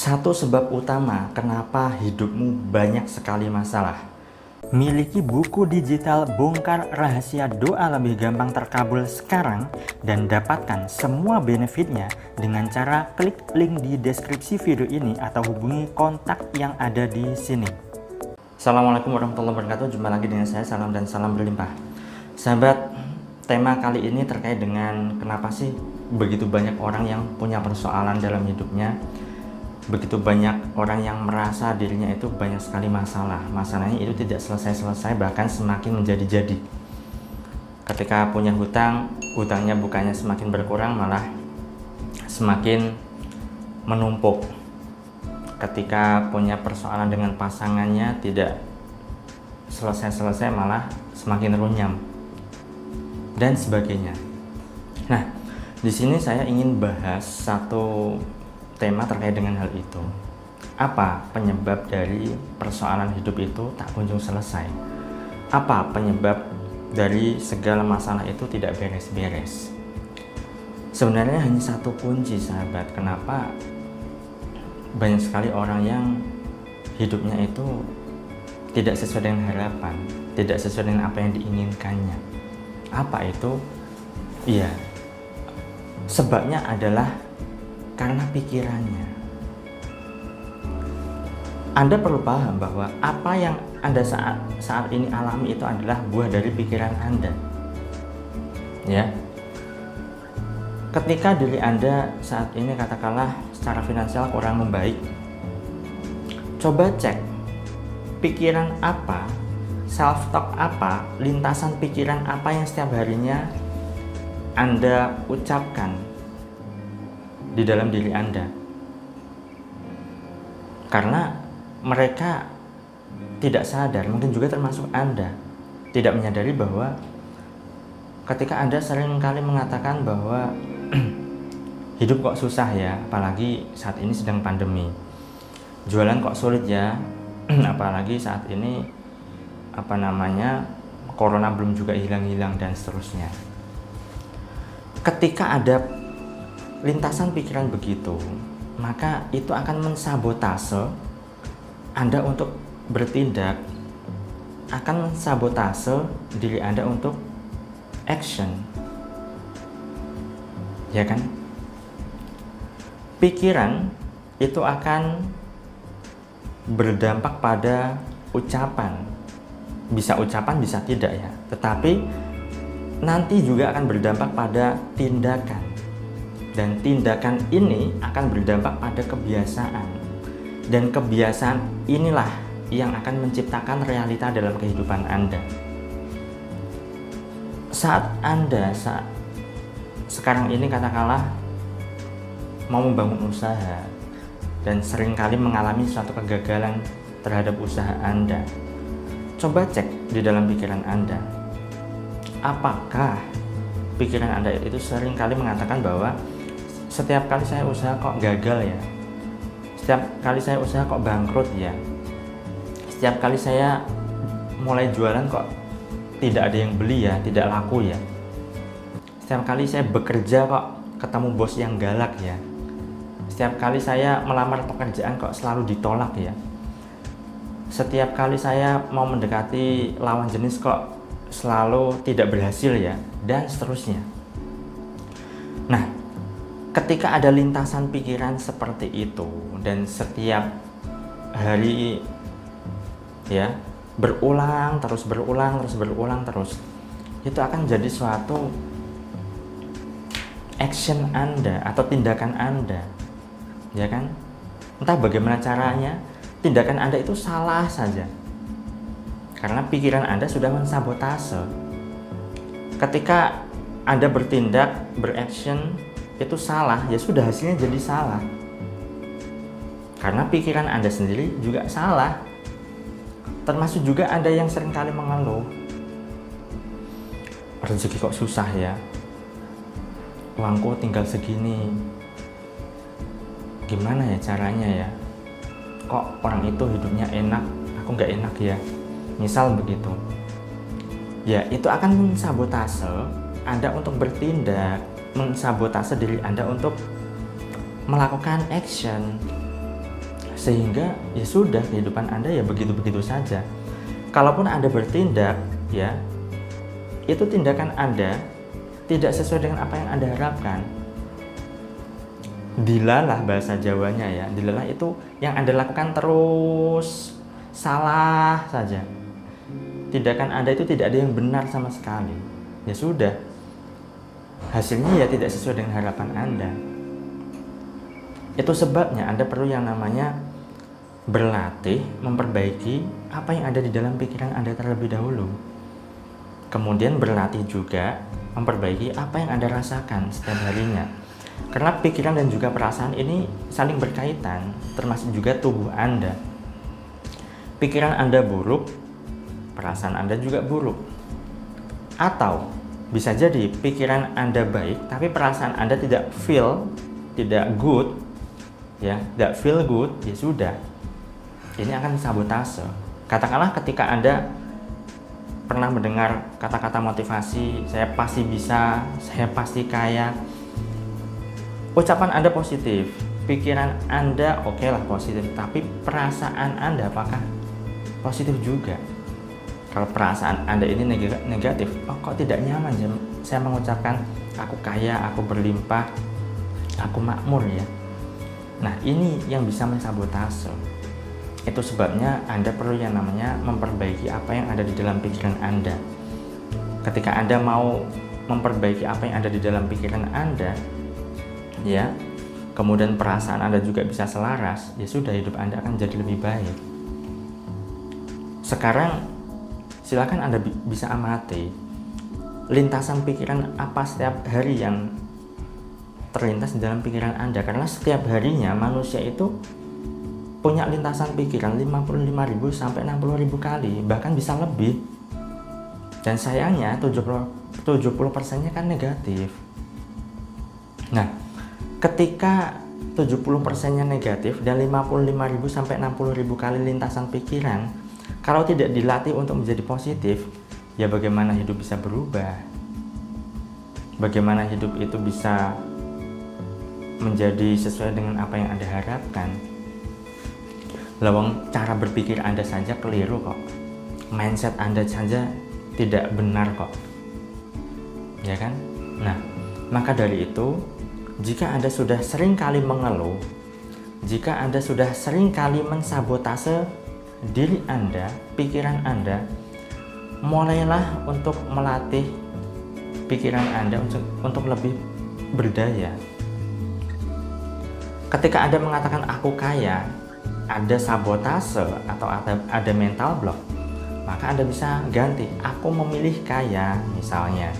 Satu sebab utama kenapa hidupmu banyak sekali masalah. Miliki buku digital Bongkar Rahasia Doa Lebih Gampang Terkabul sekarang dan dapatkan semua benefitnya dengan cara klik link di deskripsi video ini atau hubungi kontak yang ada di sini. Assalamualaikum warahmatullahi wabarakatuh. Jumpa lagi dengan saya, salam dan salam berlimpah. Sahabat, tema kali ini terkait dengan kenapa sih begitu banyak orang yang punya persoalan dalam hidupnya. Begitu banyak orang yang merasa dirinya itu banyak sekali masalah. Masalahnya itu tidak selesai-selesai, bahkan semakin menjadi-jadi. Ketika punya hutang, hutangnya bukannya semakin berkurang, malah semakin menumpuk. Ketika punya persoalan dengan pasangannya, tidak selesai-selesai, malah semakin runyam, dan sebagainya. Nah, di sini saya ingin bahas satu tema terkait dengan hal itu. Apa penyebab dari persoalan hidup itu tak kunjung selesai? Apa penyebab dari segala masalah itu tidak beres-beres? Sebenarnya hanya satu kunci, sahabat, kenapa banyak sekali orang yang hidupnya itu tidak sesuai dengan harapan, tidak sesuai dengan apa yang diinginkannya. Apa itu? Iya, sebabnya adalah karena pikirannya. Anda perlu paham bahwa apa yang Anda saat ini alami itu adalah buah dari pikiran Anda. Ya. Ketika diri Anda saat ini katakanlah secara finansial kurang membaik, coba cek pikiran apa, self-talk apa, lintasan pikiran apa yang setiap harinya Anda ucapkan di dalam diri Anda. Karena mereka tidak sadar, mungkin juga termasuk Anda, tidak menyadari bahwa ketika Anda sering kali mengatakan bahwa hidup kok susah ya, apalagi saat ini sedang pandemi. Jualan kok sulit ya, apalagi saat ini corona belum juga hilang-hilang, dan seterusnya. Ketika ada lintasan pikiran begitu, maka itu akan mensabotase Anda untuk bertindak, akan mensabotase diri Anda untuk action, ya kan? Pikiran itu akan berdampak pada ucapan, bisa ucapan bisa tidak ya, tetapi nanti juga akan berdampak pada tindakan. Dan tindakan ini akan berdampak pada kebiasaan. Dan kebiasaan inilah yang akan menciptakan realita dalam kehidupan Anda. Saat Anda sekarang ini katakanlah mau membangun usaha dan seringkali mengalami suatu kegagalan terhadap usaha Anda, coba cek di dalam pikiran Anda. Apakah pikiran Anda itu seringkali mengatakan bahwa setiap kali saya usaha kok gagal ya, setiap kali saya usaha kok bangkrut ya, setiap kali saya mulai jualan kok tidak ada yang beli ya, tidak laku ya, setiap kali saya bekerja kok ketemu bos yang galak ya, setiap kali saya melamar pekerjaan kok selalu ditolak ya, setiap kali saya mau mendekati lawan jenis kok selalu tidak berhasil ya, dan seterusnya. Nah, ketika ada lintasan pikiran seperti itu dan setiap hari ya berulang terus, itu akan jadi suatu action Anda atau tindakan Anda, ya kan? Entah bagaimana caranya, tindakan Anda itu salah saja karena pikiran Anda sudah mensabotase. Ketika Anda bertindak, beraction itu salah, ya sudah, hasilnya jadi salah karena pikiran Anda sendiri juga salah. Termasuk juga ada yang seringkali mengeluh, rezeki kok susah ya, uangku tinggal segini, gimana ya caranya ya, kok orang itu hidupnya enak, aku nggak enak ya, misal begitu. Ya, itu akan mensabotase Anda untuk bertindak, mensabotase diri Anda untuk melakukan action. Sehingga ya sudah, kehidupan Anda ya begitu-begitu saja. Kalaupun Anda bertindak, ya itu tindakan Anda tidak sesuai dengan apa yang Anda harapkan, dilalah bahasa Jawanya ya, dilalah itu yang Anda lakukan terus salah saja. Tindakan Anda itu tidak ada yang benar sama sekali. Ya sudah, hasilnya ya tidak sesuai dengan harapan Anda. Itu sebabnya Anda perlu yang namanya berlatih, memperbaiki apa yang ada di dalam pikiran Anda terlebih dahulu. Kemudian berlatih juga memperbaiki apa yang Anda rasakan setiap harinya. Karena pikiran dan juga perasaan ini saling berkaitan, termasuk juga tubuh Anda. Pikiran Anda buruk, perasaan Anda juga buruk. Atau bisa jadi pikiran Anda baik, tapi perasaan Anda tidak good, ya, tidak feel good, ya sudah. Ini akan sabotase. Katakanlah ketika Anda pernah mendengar kata-kata motivasi, saya pasti bisa, saya pasti kaya. Ucapan Anda positif, pikiran Anda oke lah positif, tapi perasaan Anda apakah positif juga? Kalau perasaan Anda ini negatif, oh kok tidak nyaman saya mengucapkan aku kaya, aku berlimpah, aku makmur ya. Nah ini yang bisa mensabotase. Itu sebabnya Anda perlu yang namanya memperbaiki apa yang ada di dalam pikiran Anda. Ketika Anda mau memperbaiki apa yang ada di dalam pikiran Anda, ya, kemudian perasaan Anda juga bisa selaras, ya sudah, hidup Anda akan jadi lebih baik. Sekarang silakan Anda bisa amati lintasan pikiran apa setiap hari yang terlintas di dalam pikiran Anda, karena setiap harinya manusia itu punya lintasan pikiran 55.000 sampai 60.000 kali, bahkan bisa lebih. Dan sayangnya 70%-nya kan negatif. Nah, ketika 70%-nya negatif dan 55.000 sampai 60.000 kali lintasan pikiran, kalau tidak dilatih untuk menjadi positif, ya bagaimana hidup bisa berubah? Bagaimana hidup itu bisa menjadi sesuai dengan apa yang Anda harapkan? Lawang cara berpikir Anda saja keliru kok. Mindset Anda saja tidak benar kok. Ya kan? Nah, maka dari itu, jika Anda sudah sering kali mengeluh, jika Anda sudah sering kali mensabotase diri Anda, pikiran Anda, mulailah untuk melatih pikiran Anda untuk lebih berdaya. Ketika Anda mengatakan aku kaya, ada sabotase atau ada mental block, maka Anda bisa ganti, aku memilih kaya misalnya.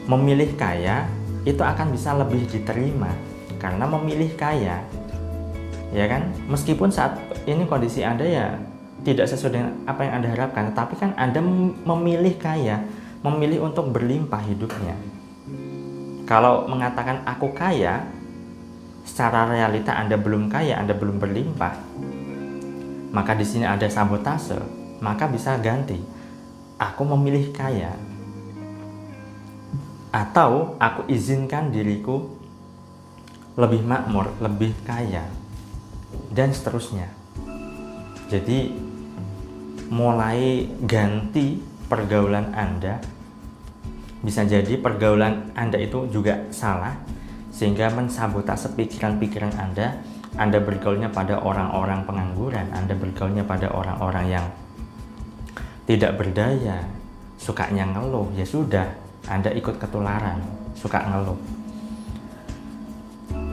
Memilih kaya itu akan bisa lebih diterima karena memilih kaya, ya kan? Meskipun saat ini kondisi Anda ya tidak sesuai dengan apa yang Anda harapkan, tapi kan Anda memilih kaya, memilih untuk berlimpah hidupnya. Kalau mengatakan aku kaya, secara realita Anda belum kaya, Anda belum berlimpah, maka di sini ada sabotase. Maka bisa ganti, aku memilih kaya, atau aku izinkan diriku lebih makmur, lebih kaya, dan seterusnya. Jadi mulai ganti pergaulan Anda. Bisa jadi pergaulan Anda itu juga salah, sehingga mensabotase pikiran-pikiran Anda. Anda bergaulnya pada orang-orang pengangguran, Anda bergaulnya pada orang-orang yang tidak berdaya, sukanya ngeluh, ya sudah, Anda ikut ketularan, suka ngeluh.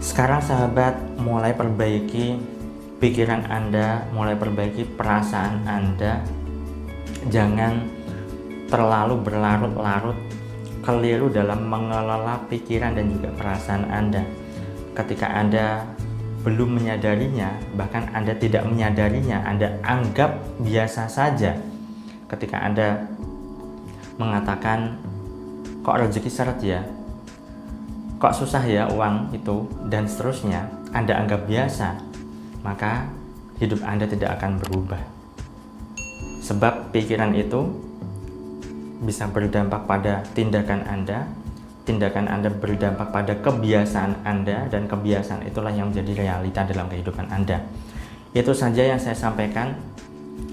Sekarang sahabat, mulai perbaiki pikiran Anda, mulai perbaiki perasaan Anda. Jangan terlalu berlarut-larut keliru dalam mengelola pikiran dan juga perasaan Anda. Ketika Anda belum menyadarinya, bahkan Anda tidak menyadarinya, Anda anggap biasa saja. Ketika Anda mengatakan, kok rezeki seret ya, kok susah ya uang itu, dan seterusnya, Anda anggap biasa, maka hidup Anda tidak akan berubah. Sebab pikiran itu bisa berdampak pada tindakan Anda berdampak pada kebiasaan Anda, dan kebiasaan itulah yang menjadi realita dalam kehidupan Anda. Itu saja yang saya sampaikan.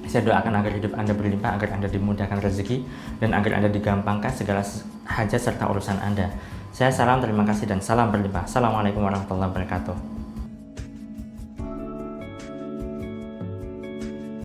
Saya doakan agar hidup Anda berlimpah, agar Anda dimudahkan rezeki, dan agar Anda digampangkan segala hajat serta urusan Anda. Saya salam, terima kasih, dan salam berlimpah. Assalamualaikum warahmatullahi wabarakatuh.